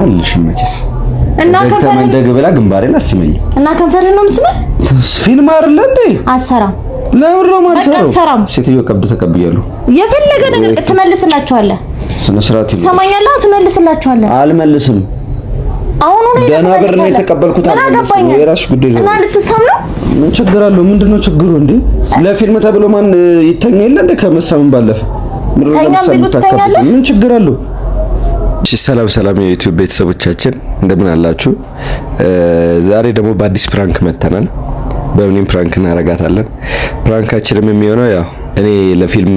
አልልሽም መቼስ እና ከመንደግ ብላ ግንባሬን አስመኝ እና ከንፈርህን ነው ምስለ ፊልም አይደለ እንዴ አሰራም ለምሮ ማሰራው ሴትዮ ቀብድ ተቀብያለሁ የፈለገ ነገር ትመልስላችኋለህ ስነ ስርዓት ሰማኛለህ ትመልስላችኋለህ አልመልስም አሁን ነው የተቀበልኩት የራስሽ ጉዳይ ነው እና ልትሳም ነው ምን ችግር አለው ምንድነው ችግሩ እንዴ ለፊልም ተብሎ ማን ይተኛ የለ እንደ ከመሳም ባለፈ ምን ችግር አለው እሺ ሰላም የዩቲዩብ ቤተሰቦቻችን እንደምን አላችሁ ዛሬ ደግሞ በአዲስ ፕራንክ መተናል በምንም ፕራንክ እናረጋታለን ፕራንካችንም የሚሆነው ያው እኔ ለፊልም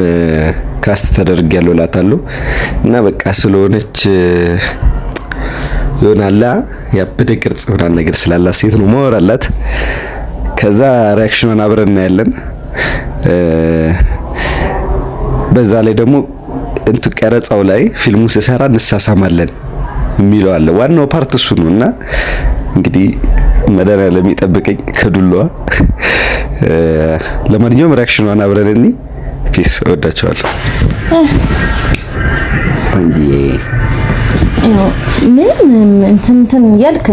ካስት ተደርጌያለሁ ላታለሁ እና በቃ ስለሆነች ይሆናላ ያበደ ቅርጽ ምናምን ነገር ስላላት ሴት ነው ማወራላት ከዛ ሪአክሽኑን አብረን እናያለን በዛ ላይ ደግሞ እንት ቀረጻው ላይ ፊልሙ ሲሰራ እንሳሳማለን የሚለው አለ ዋናው ፓርት እሱ ነውና እንግዲህ መደራ ለሚጠብቀኝ ከዱላዋ ለማንኛውም ሪአክሽኑን አብረን እንይ ፒስ ወዳቸዋለሁ አንዴ ምንም እንትን ያልክ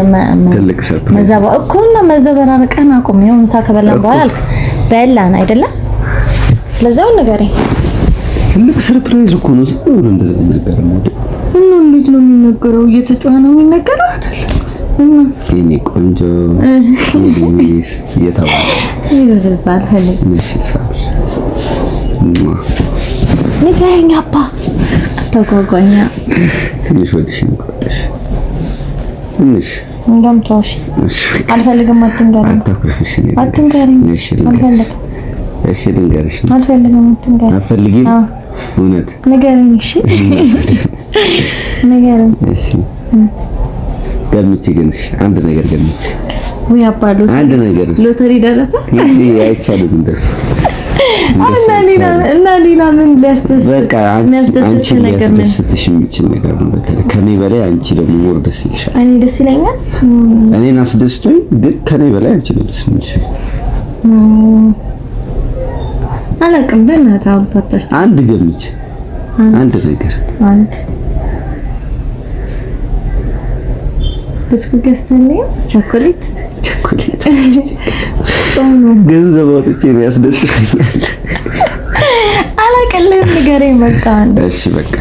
ትልቅ ሰርፕራይዝ መዛባ እኮና መዘበራረቀና አቆም ይሁን ሳከበላን በኋላ አልክ በላን አይደለ ስለዚህ ነገር ትልቅ ሰርፕራይዝ እኮ ነው ዝም ብሎ እንደዚህ ነገር ነው እና እንዴት ነው የሚነገረው እየተጫወተ ነው የሚነገረው እና የኔ ቆንጆ ሚስ እየተባለ ይረዛል ፈልግ እሺ ሳብሽ ንገረኝ አባ ተጓጓኛ ትንሽ ወዲሽን ቆጥሽ ትንሽ እንደምታውሽ አልፈልግም አትንገረኝ አልፈልግም እሺ ልንገርሽ አልፈልግም አትንገረኝ አልፈልግም እውነት ንገረኝ እሺ ንገረኝ እሺ ገምቼ ግንሽ አንድ ነገር ገምቼ ወይ አባሉ አንድ ነገር ሎተሪ ደረሰ አይቻልም እንደሱ እና ሌላ ምን ሊያስደስት በቃ አንቺ ነገር ሊያስደስትሽ የሚችል ነገር ነው በተለይ ከኔ በላይ አንቺ ደግሞ ሞር ደስ ይልሻል እኔ ደስ ይለኛል እኔን አስደስቶኝ ግን ከኔ በላይ አንቺ ነው ደስ የሚልሽ አላቅም በእናትህ አባታሽ አንድ ገምቼ አንድ ነገር አንድ ብስኩት ገዝተልኝ ቸኮሌት ጾም ገንዘብ አውጥቼ ነው ያስደስተኛል አላቀልም ንገረኝ በቃ እሺ በቃ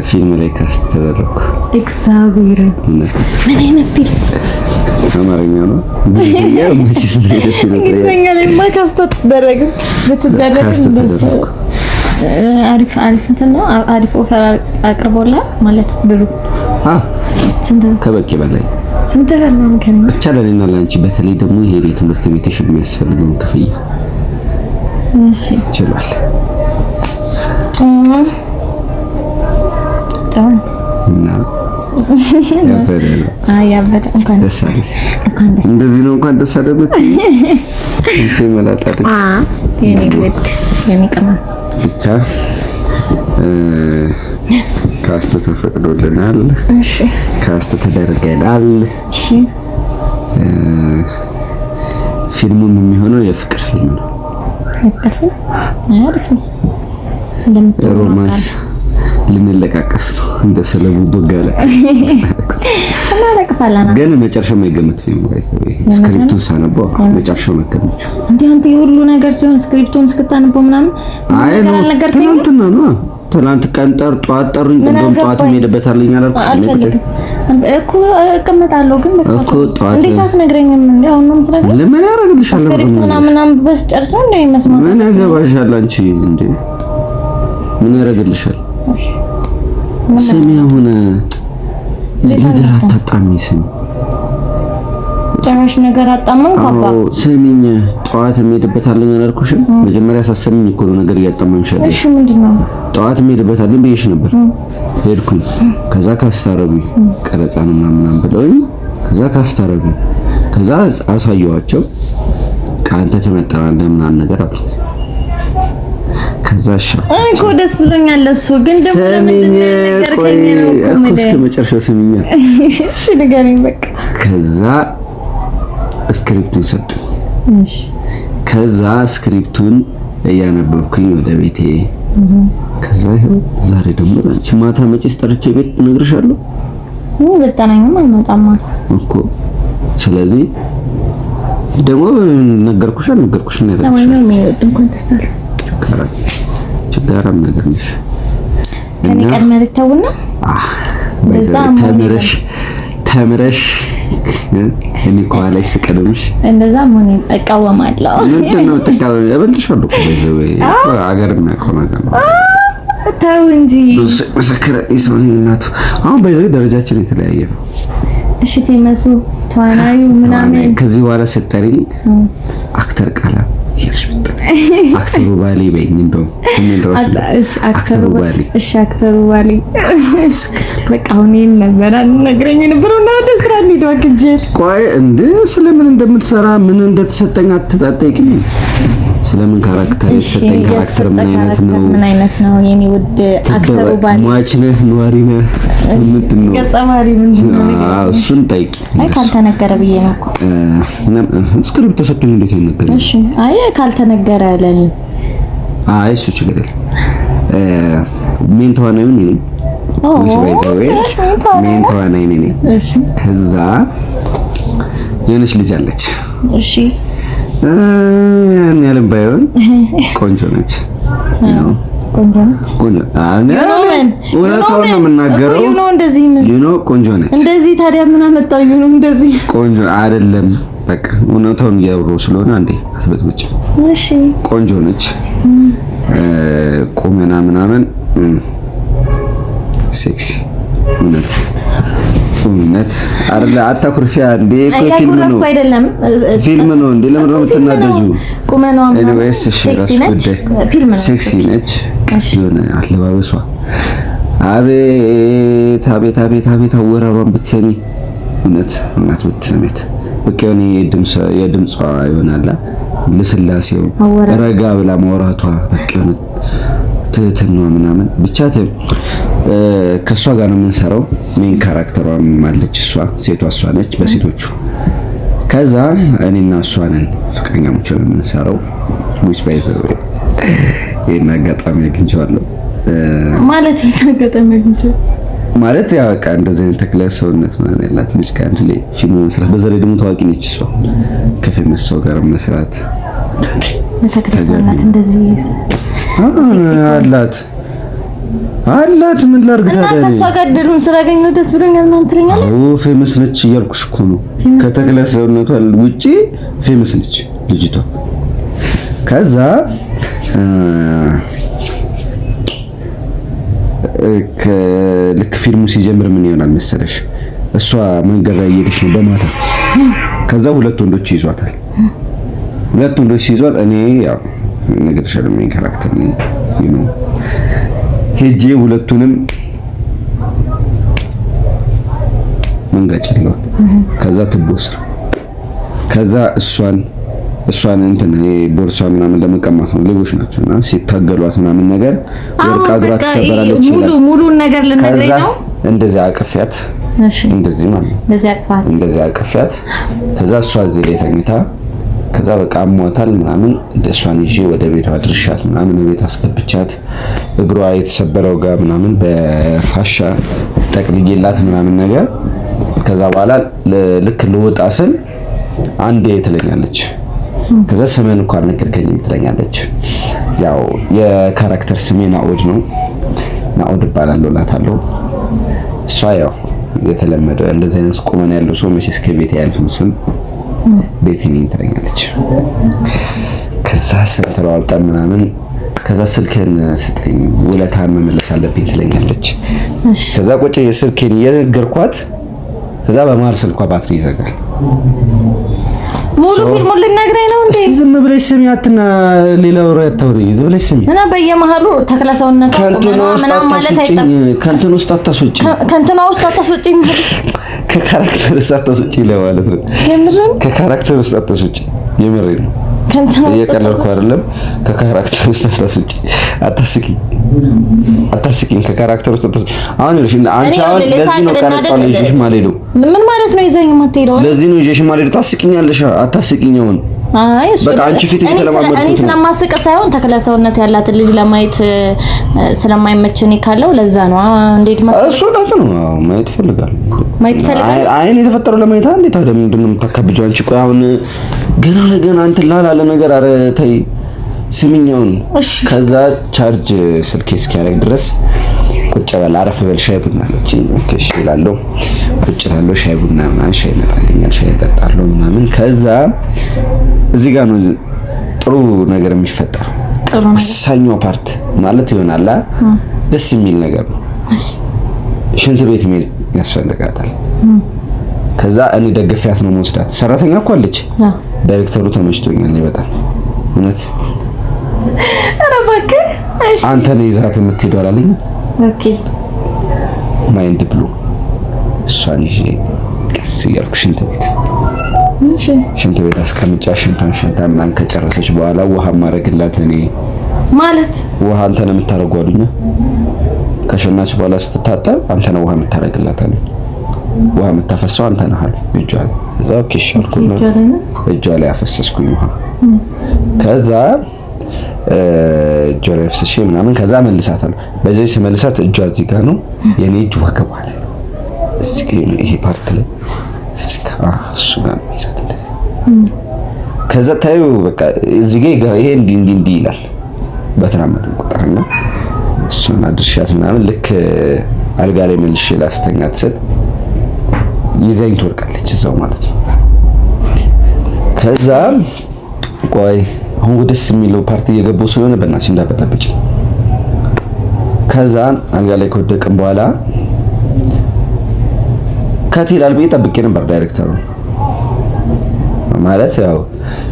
ፊልም ላይ ካስት ተደረኩ እግዚአብሔር ምን አይነት ፊልም አማርኛ ነው እንግሊዝኛ ምንስ ምንድነው እንግሊዝኛ ላይ ማካስት ተደረገ በተደረገ አሪፍ እንትን ነው አሪፍ ኦፈር አቅርቦላ ማለት ብሩ ስንት ከበቂ በላይ ስንት ነው ከነ ብቻ ለኔና ላንቺ በተለይ ደግሞ ይሄ ትምህርት ቤትሽ የሚያስፈልገው ክፍያ እሺ ይችላል እና ያበደ እንኳን ደስ አለሽ እንደዚህ ነው እንኳን ደስ አለበት እሺ መላጣት የኔ ወድ የኔ ቀማ ብቻ ካስት ተፈቅዶልናል እሺ ካስት ተደርገናል እሺ ፊልሙም የሚሆነው የፍቅር ፊልም ነው የፍቅር ፊልም አሪፍ ነው ሮማንስ ልንለቃቀስ ነው እንደ ሰለሙ ቦጋለ እና ለቅሳላና ግን መጨረሻው የማይገመት ፊልም ነው ስክሪፕቱን ሳነበው መጨረሻው መከመች እንዴ አንተ ሁሉ ነገር ሲሆን ስክሪፕቱን እስክታነበው ምናምን ነገር ትናንትና ነው ትናንት ቀን ጧት ጠሩኝ እንደውም ጧት ሄደበታልኝ አላልኩሽ እኮ እቀመጣለሁ ግን በቃ እንዴት አትነግረኝም እንዴ አሁን ነው የምትነግረኝ ለምን ያረጋግልሻል ስክሪፕት ምናምን በስ ጨርሰው እንዴ መስማት ምን ያገባሻል አንቺ እንዴ ምን ያረጋግልሻል ስሚ አሁን ነገር አታጣሚ ስሚ ጨራሽ ነገር አጣመን ካባ ስሚኝ ጧት ሄደበታልኝ አላልኩሽም መጀመሪያ ሳሰምኝ እኮ ነው ነገር ያጣመንሻል እሺ ምንድነው ጧት ሄደበታልኝ ብዬሽ ነበር ሄድኩኝ ከዛ ካስታረጉኝ ቀረጻ ነው ምናምን ብለውኝ ከዛ ካስታረጉኝ ከዛ አሳየዋቸው ካንተ ተመጣጣለህ ምናምን ነገር አሉ ከዛ እኮ ደስ ብሎኛል እሱ ግን ደግሞ ለምን ነገርከኝ ነው እኮ እስከ መጨረሻው ስሚኝ እሺ ንገረኝ በቃ ከዛ ስክሪፕቱን ሰጡኝ እሺ ከዛ ስክሪፕቱን እያነበብኩኝ ወደ ቤቴ ከዛ ዛሬ ደግሞ አንቺ ማታ መጪስ ጠርቼ ቤት ነግርሻለሁ በጠናኝም አልመጣም እኮ። ስለዚህ ደግሞ ነገርኩሽ ነገር ለማንኛውም የሚወድ እንኳን ተሰራ ችጋራም ነገር ነሽ ከኔ ቀድመህ ልተውና በዛ ተምረሽ እኔ ኳላሽ ስቀደምሽ እንደዛ ምን እቃወማለሁ። ምንድነው ተቃወም ያበልጥሻለሁ በዘው አገር የሚያውቀው ነገር ነው። ተው እንጂ መሰከረ ይሶኒ እናቱ አሁን በዘው ደረጃችን የተለያየ ነው። እሺ ፌመሱ ተዋናዩ ምናምን ከዚህ በኋላ ስጠሪኝ አክተር ቃላ ይርሽ አክተሩ ባሊ በይኝ እንደው አክተሩ ባሊ እሺ አክተሩ ባሊ በቃ አሁን ይሄን ነበር ነግረኝ ነበርና ወደ ስራ እንሂድ እንጂ ቆይ እንዴ ስለምን እንደምትሰራ ምን እንደተሰጠኝ አትጠይቂኝ። ስለምን ካራክተር ሰጠኝ ካራክተር ምን አይነት ነው የኔ ውድ አክተሩ ባሊ ሟች ነህ ነዋሪ ነህ ምንድነው ገጸ ባህሪ ምንድነው? እሱን ጠይቂ። አይ ካልተነገረ ብዬ ነው እኮ ስክሪፕት ተሰጥቶኝ እንዴት ይነገራል? እሺ አይ ካልተነገረ ለኔ አይ እሱ ችግር የለም። ሜን ተዋናይ ምን ነኝ? ሜን ተዋናይ ነኝ። እሺ ከዛ የሆነች ልጅ አለች። እሺ ያን ያለም ባይሆን ቆንጆ ነች። ቆንጆ እውነታውን ነው የምናገረው። ቆንጆ ነች። እንደዚህ ታዲያ ምን አመጣው? እንደዚህ ቆንጆ አይደለም። በቃ እውነታውን እያወራሁ ስለሆነ አንዴ አስበጥብጭ። እሺ ቆንጆ ነች። ቁመና ምናምን ሴክሲ እውነት አይደለ? አታኩርፊያ እንዴ! ፊልም ነው ፊልም ነው እንዴ? ለምን ነው የምትናደጂው? ቁመናዋ ሴክሲ ነች። የሆነ አለባበሷ አቤት አወራሯን ብትሰሚ እውነት ብትሰሚት በቃ የድምጿ ይሆናል ልስላሴው ረጋ ብላ ማውራቷ በቃ ትህትናዋ ምናምን ብቻ ከሷ ጋር ነው የምንሰራው። ሜን ካራክተሯም አለች እሷ ሴቷ እሷ ነች በሴቶቹ። ከዛ እኔና እሷ ነን ፍቅረኛሞች የምንሰራው which by the way ይሄን አጋጣሚ አግኝቼዋለሁ ማለት ማለት ያው በቃ እንደዚህ ተክለ ሰውነት ማለት ያላት ልጅ ከአንድ ላይ ፊልም መስራት በዛ ላይ ደግሞ ታዋቂ ነች እሷ ከፌመስ ሰው ጋር መስራት ተከታተላት እንደዚህ አላት ምን ላድርግ ታዲያ እና ከሷ ጋር ድሩን ስላገኘሁ ደስ ብሎኛል ነው ትለኛለህ? ፌመስ ነች እያልኩሽ እኮ ነው። ከተክለ ሰውነቷ ውጪ ፌመስ ነች ልጅቷ። ከዛ ልክ ፊልሙ ሲጀምር ምን ይሆናል መሰለሽ? እሷ መንገድ ላይ እየሄደች ነው በማታ። ከዛ ሁለት ወንዶች ይዟታል። እኔ ያው ነገርሻለሁ ምን ካራክተር ነኝ ሄጄ ሁለቱንም መንጋጭለው። ከዛ ትቦስር ከዛ እሷን እንትን ቦርሷ ምናምን ለመቀማት ነው ሌቦች ናቸውና ሲታገሏት ምናምን ነገር ወርቃ ግራ ተሰበራለች ይላል። ሙሉ ነገር ልነግረኝ ነው። እንደዚህ አቀፊያት እንደዚህ ማለት እንደዚህ አቀፊያት። ከዛ እሷ እዚህ ላይ ተኝታ ከዛ በቃ አሟታል ምናምን እሷን ይዤ ወደ ቤቷ አድርሻት ምናምን ቤት አስገብቻት እግሯ የተሰበረው ጋር ምናምን በፋሻ ጠቅልዬላት ምናምን ነገር። ከዛ በኋላ ልክ ልወጣ ስል አንዴ ትለኛለች። ከዛ ስሜን እንኳን አልነገርከኝም ትለኛለች። ያው የካራክተር ስሜ ናኦድ ነው። ናኦድ እባላለሁ እላታለሁ። እሷ ያው የተለመደ እንደዚህ አይነት ቁመና ያለው ሰው መቼስ ከቤት ያልፍም ስም ቤት ነኝ ትለኛለች። ከዛ ስንተዋወጣን ምናምን ከዛ ስልክህን ስጠኝ ውለታህን መመለስ አለብኝ ትለኛለች። ከዛ ቁጭ የስልኬን እየነገርኳት ከዛ በማር ስልኳ ባትሪ ይዘጋል። ሙሉ ፊልሙን ልነግረኝ ነው እንዴ? ዝም ብለሽ ስሚ አትና ሌላ ወሬ አታውሪ። ዝም ብለሽ ስሚ እና በየመሃሉ ተክለሰውነት ምናምን ማለት አይጠም። ከንትን ውስጥ አታስወጪ ከካራክተር ውስጥ አታስወጪ ለማለት ነው። የምርን ከካራክተር ውስጥ አታስወጪ የምሬን ነው። እየቀለድኩ አይደለም። ከካራክተር ውስጥ አታስቂኝ ከካራክተር ውስጥ አሁን ልሽ አንቺ አሁን ለዚህ ነው ቀረጻው ልጅሽ ማለት ነው። ምን ማለት ነው? ይዘኝ የማትሄደው ለዚህ ነው ልጅሽ ማለት ታስቂኛለሽ። አታስቂኛውን አይ እሱ በቃ አንቺ ፊት እየተለማመድኩት እኔ ስለማስቅ ሳይሆን ተክለ ሰውነት ያላት ልጅ ለማየት ስለማይመቸኝ ካለው ለዛ ነው። እንዴት ማለት እሱ ነው ማየት ፈልጋል። አይን የተፈጠረው ለማየት እንዴት ታዲያ ምንድነው የምታካብጂው አንቺ? ቆይ አሁን ገና ለገና አንተ ላላለ ነገር አረ ተይ ስሚኛውን። ከዛ ቻርጅ ስልኬ እስኪያደርግ ድረስ ቁጭ በል አረፍ በል ሻይ ቡና አለችኝ። ኦኬ እሺ እላለሁ። ቁጭ እላለሁ ሻይ ቡና ምናምን ሻይ ይመጣልኛል፣ ሻይ እጠጣለሁ ምናምን። ከዛ እዚህ ጋር ነው ጥሩ ነገር የሚፈጠረው። ወሳኙ ፓርት ማለት ይሆናል ደስ የሚል ነገር ነው። ሽንት ቤት መሄድ ያስፈልጋታል። ከዛ እኔ ደግፊያት ነው መወስዳት። ሰራተኛ እኮ አለች። ዳይሬክተሩ ተመችቶኛል በጣም እውነት። ኧረ እባክህ አንተ ነህ ይዛት የምትሄደው አላለኝ። ኦኬ ማይንድ ብሎ እሷን ይዤ ቀስ እያልኩ ሽንት ቤት አስቀምጫ ሽንቷን ሸንታ ምናምን ከጨረሰች በኋላ ውሃ ማረግላት እኔ ማለት ውሃ አንተ ነህ የምታረገው አሉኝ። ከሸናች በኋላ ስትታጠብ አንተ ነህ ውሃ የምታረግላት አሉኝ። ውሃ የምታፈሰው አንተ ነህ አሉ እጇ ላይ። ኦኬ ሻልኩና እጇ ላይ አፈሰስኩኝ ውሃ። ከዛ እጇ ላይ አፈሰሽ ምናምን ከዛ መልሳታለሁ። በዚህ ስመልሳት እጇ እዚህ ጋር ነው የኔ እጅ ወገቧ ላይ እዚህ ጋር ይሄ ፓርት ላይ እዚህ ጋር እሱ ጋር ይዛት እንደዚህ። ከዛ ታዩ በቃ እዚህ ጋር ይሄ እንዲህ ይላል በተራመደ ቁጥርና እሱን አድርሻት ምናምን ልክ አልጋ ላይ መልሼ ላስተኛት ስል ይዘኝ ትወርቃለች እዛው ማለት ነው። ከዛ ቆይ አሁን ወደስ የሚለው ፓርቲ እየገባው ስለሆነ በእናትሽ እንዳበጣብጭ። ከዛ አልጋ ላይ ከወደቅን በኋላ ከቴላል ቤት ጠብቄ ነበር ዳይሬክተሩ ማለት ያው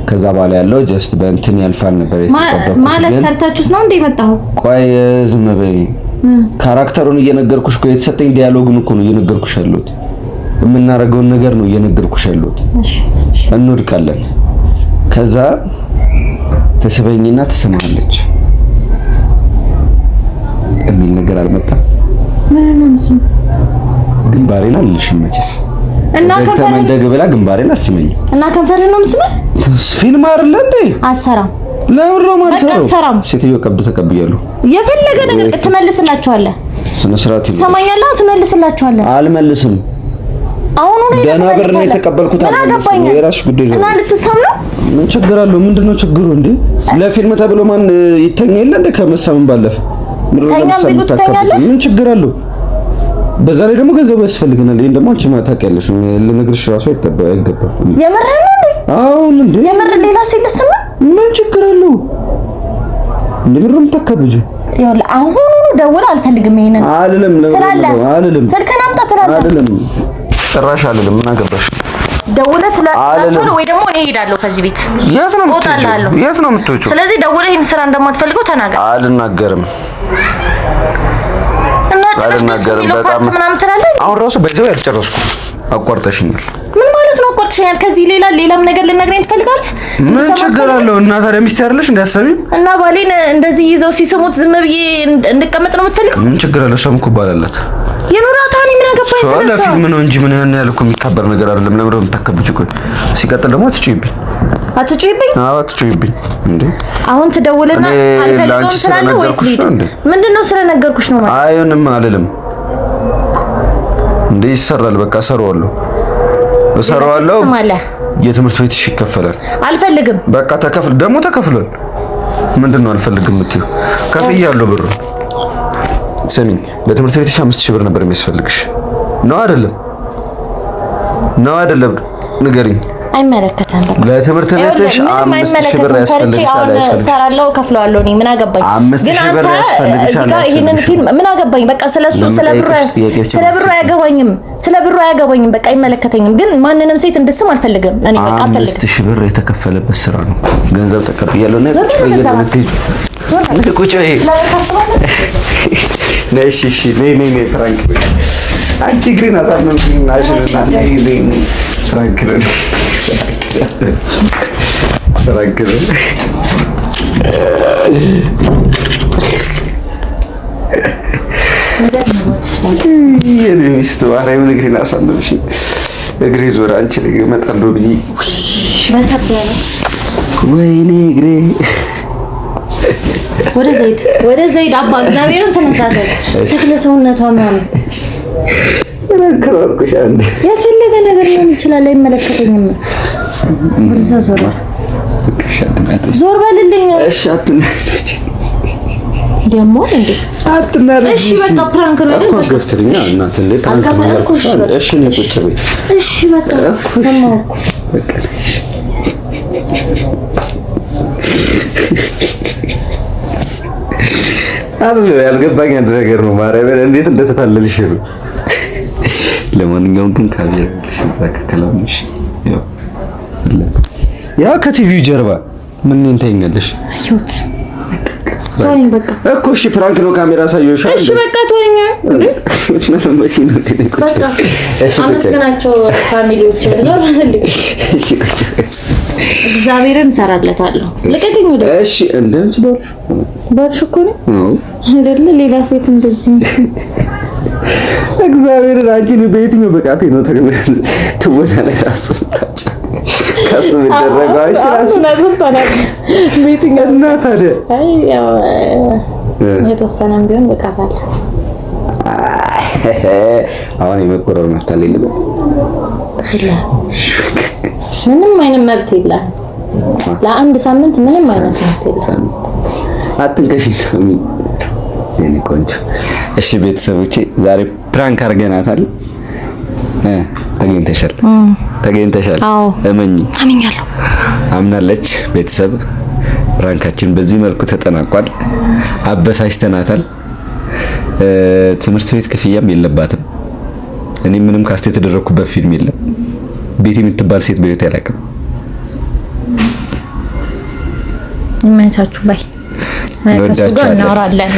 ከዛ በኋላ ያለው ጀስት በእንትን ያልፋል ነበር የተጠበቀው ማለት ሰርታችሁስ ነው እንዴ መጣው? ቆይ ዝም በይ ካራክተሩን እየነገርኩሽ እኮ የተሰጠኝ ዲያሎግን እኮ ነው እየነገርኩሽ ያለሁት። የምናደርገውን ነገር ነው እየነገርኩሽ ያለሁት። እንወድቃለን። ከዛ ተሰበኝና ትሰማለች የሚል ነገር አልመጣም። ምን ነው እሱ? ግንባሬን አልልሽም መቼስ እና ከመንደግ ብላ ግንባሬን አስመኝ እና ከንፈርን ነው ምስለ ፊልም አይደለ እንዴ? አሰራም ለምሮ ማሰራው ሴትዮ ቀብድ ተቀብያለሁ። የፈለገ ነገር ትመልስላችኋለህ። ስነ ስርዓት ሰማኛለህ። ትመልስላችኋለህ። አልመልስም። አሁን ነው ደናበር ነው የተቀበልኩት። አልመልስም። የራስሽ ጉዳይ ነው እና ልትሳም ነው። ምን ችግር አለው? ምንድነው ችግሩ እንዴ? ለፊልም ተብሎ ማን ይተኛ የለ እንደ ከመሳምን ባለፈ ምን ችግር አለው? በዛ ላይ ደግሞ ገንዘብ ያስፈልገናል። ይሄን ደግሞ አንቺ ታውቂያለሽ። ልነግርሽ ራሱ አይገባም። የምርህን ነው እንዴ? አሁን እንዴ የምር ሌላ ሲልስና ምን ችግር አለው? እንደምንም ተከብጂ ይኸውልህ አሁን ደውል አልፈልግም። ይሄንን አልልም። ስልክህን አምጣ ትላለህ። አይደለም ጭራሽ አልልም። ምን አገባሽ? ደውለህ ትላለህ ወይ ደግሞ እኔ እሄዳለሁ ከዚህ ቤት። የት ነው የምትወጪው? ስለዚህ ደውለህ ይሄን ስራ እንደማትፈልገው ተናገር። አልናገርም። አልናገርም። በጣም አሁን ራሱ በዛው ያልጨረስኩ አቋርጠሽኛል። ምን ማለት ነው አቋርጠሽኛል? ከዚህ ሌላም ነገር ልነግረኝ ትፈልጋለህ? ምን ችግር አለው? እና ታዲያ ሚስት አይደለሽ እንዲያሰቢ እና ባሌን እንደዚህ ይዘው ሲስሙት ዝም ብዬ እንድቀመጥ ነው የምትፈልገው? ምን ችግር አለው? ሰው እኮ ባላላት የኑራታኒ ምን አገባኝ? ሰው ለፊልም ነው እንጂ ምን ያህል እኮ የሚከበር ነገር አይደለም። ለምን የምታከብጪ? ቆይ ሲቀጥል ደግሞ አትጩይብኝ። አዎ አትጩይብኝ እንዴ! አሁን ትደውልና አልፈልግም ትላለህ ወይስ ምንድነው? ስለነገርኩሽ ነው ማለት አይሆንም አልልም እንዴ። ይሰራል በቃ እሰራዋለሁ። የትምህርት ቤትሽ ይከፈላል። አልፈልግም በቃ ተከፍሏል። ምንድነው አልፈልግም የምትይው? ከፍያለሁ ብሩ። ስሚኝ ለትምህርት ቤትሽ 5000 ብር ነበር የሚያስፈልግሽ ነው አይደለም? ንገሪኝ። አይመለከተም። በቃ ለትምህርት ቤትሽ 5000 ብር ያስፈልግሻል። እሰራለሁ፣ ከፍለዋለሁ። እኔ ምን አገባኝ? 5000 ብር ያስፈልግሻል። ይሄንን ፊልም ምን አገባኝ? በቃ ስለሱ ስለ ብሩ አያገባኝም። በቃ አይመለከተኝም። ግን ማንንም ሴት እንድስም አልፈልግም። እኔ በቃ አልፈልግም። 5000 ብር የተከፈለበት ስራ ነው። ገንዘብ ተቀብያለሁ። ነይ ፍራንክ አንቺ ግሪን አሳመምኩኝ። ናሽና ነይ ፍራንክ ነው የኔ ሚስት ማርያምን እግሬን አሳመምሽኝ። እግሬ ዞር አንቺ ላይ እመጣለሁ ብዬ ወይኔ እግሬ ወደ ዘይድ አባ እግዚአብሔርን ስነስርዓት ተክለ ሰውነቷ ምናምን ረክሮኩሽ አንዴ የፈለገ ነገር ሊሆን ይችላል አይመለከተኝም። ወደዛ ዞር በልልኝ። እሺ አትናደጂ ደግሞ እንዴ አትናደጂ። እሺ በቃ ፕራንክ ነው እኮ ገፍትርኛ እናት እንደ ፕራንክ ነው። እሺ ነው ቁጭ በይ። እሺ በቃ ሰማሁ እኮ በቃ አለ ያልገባኝ አንድ ነገር ነው። ማርያምን እንዴት እንደተታለልሽ ነው። ለማንኛውም ግን ካሜራ ከከላምሽ ያው ከቲቪው ጀርባ ምን እንታይኛለሽ? አዩት ተወኝ በቃ እኮ እሺ ፕራንክ ነው ካሜራ ሳይሆን እሺ በቃ ተወኝ መቼ ነው በቃ አመስግናቸው ፋሚሊዎች ዞር በልልኝ። እግዚአብሔርን እሰራለታለሁ። ልቀቀኝ ወደ እሺ እንደዚህ ባልሽ እኮ ነው አይደለ? ሌላ ሴት እንደዚህ እግዚአብሔርን አንቺን በየትኛው ብቃቴ ነው ትወና ላይ ራሱ ታጫ ካስ ምደረጋው አንቺ ራሱ በየትኛው እና ታዲያ አይ ያው የተወሰነም ቢሆን ብቃት አለ። አሁን የመቆረር መታል የለም ምንም አይነት መብት የለም። ለአንድ ሳምንት ምንም አይነት መብት የለም። አትንከሺ ሳሚ የኔ ቆንጆ። እሺ ቤተሰቦቼ ዛሬ ፕራንክ አድርገናታል። ተገኝተሻል። አምኛለሁ። አምናለች። ቤተሰብ ፕራንካችን በዚህ መልኩ ተጠናቋል። አበሳጭተናታል። ትምህርት ቤት ክፍያም የለባትም። እኔ ምንም ካስት የተደረኩበት ፊልም የለም። ቤት የምትባል ሴት በህይወት ያላቀም ይመቻችሁ ባይ። ከሱ ጋር እናወራለን።